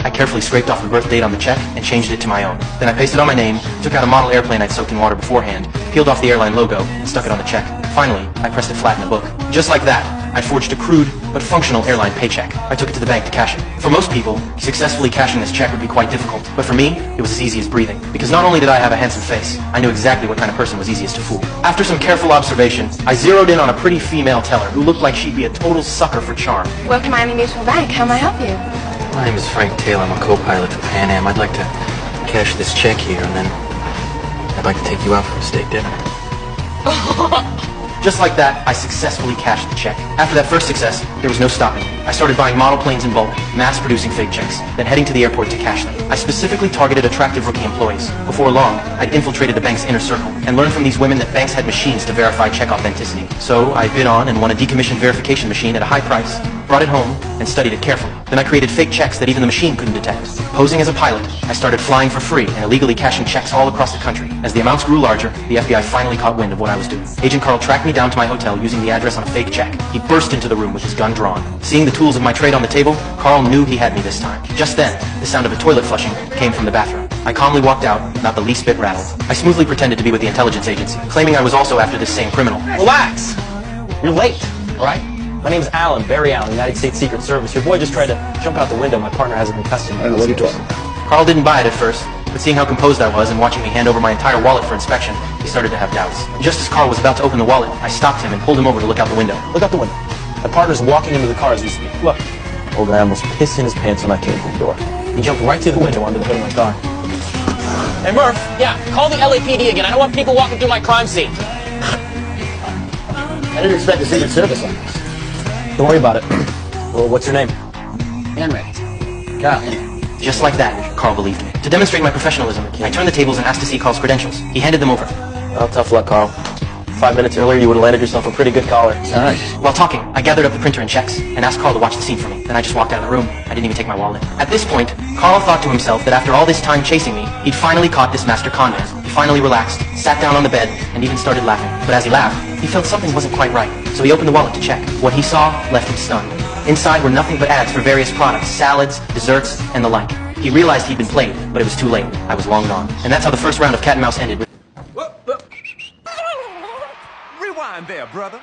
I carefully scraped off the birth date on the check and changed it to my own. Then I pasted on my name, took out a model airplane I'd soaked in water beforehand, peeled off the airline logo, and stuck it on the check. Finally, I pressed it flat in the book. Just like that, I'd forged a crude but functional airline paycheck. I took it to the bank to cash it. For most people, successfully cashing this check would be quite difficult, but for me, it was as easy as breathing. Because not only did I have a handsome face, I knew exactly what kind of person was easiest to fool. After some careful observation, I zeroed in on a pretty female teller who looked like she'd be a total sucker for charm. Welcome to Miami Mutual Bank. How may I help you? My name is Frank Taylor. I'm a co-pilot for Pan Am. I'd like to cash this check here, and then I'd like to take you out for a steak dinner. Just like that, I successfully cashed the check. After that first success, there was no stopping. I started buying model planes in bulk, mass-producing fake checks, then heading to the airport to cash them. I specifically targeted attractive rookie employees. Before long, I'd infiltrated the bank's inner circle and learned from these women that banks had machines to verify check authenticity. So I bid on and won a decommissioned verification machine at a high price, brought it home, and studied it carefully. Then I created fake checks that even the machine couldn't detect. Posing as a pilot, I started flying for free and illegally cashing checks all across the country. As the amounts grew larger, the FBI finally caught wind of what I was doing. Agent Carl tracked me down to my hotel using the address on a fake check. He burst into the room with his gun drawn. Seeing the tools of my trade on the table, Carl knew he had me this time. Just then, the sound of a toilet flushing came from the bathroom. I calmly walked out, not the least bit rattled. I smoothly pretended to be with the intelligence agency, claiming I was also after this same criminal. Relax! You're late, alright? My name's Alan, Barry Allen, United States Secret Service. Your boy just tried to jump out the window. My partner has him in custody. I don't know what you're talking about. Carl didn't buy it at first, but seeing how composed I was and watching me hand over my entire wallet for inspection, he started to have doubts. Just as Carl was about to open the wallet, I stopped him and pulled him over to look out the window. Look out the window. My partner's walking into the car as we speak. Look. Old guy almost pissed in his pants when I came through the door. He jumped right through the window onto the hood of my car. Hey, Murph. Yeah, call the LAPD again. I don't want people walking through my crime scene. I didn't expect the Secret Service on this. Don't worry about it. Well, what's your name? Henry. Carl Henry. Just like that, Carl believed me. To demonstrate my professionalism, I turned the tables and asked to see Carl's credentials. He handed them over. Well, tough luck, Carl. 5 minutes earlier, you would have landed yourself a pretty good collar. All right. While talking, I gathered up the printer and checks and asked Carl to watch the scene for me. Then I just walked out of the room. I didn't even take my wallet. At this point, Carl thought to himself that after all this time chasing me, he'd finally caught this master con man. He finally relaxed, sat down on the bed, and even started laughing. But as he laughed, he felt something wasn't quite right. So he opened the wallet to check. What he saw left him stunned. Inside were nothing but ads for various products, salads, desserts, and the like. He realized he'd been played, but it was too late. I was long gone. And that's how the first round of cat and mouse ended. Rewind there, brother.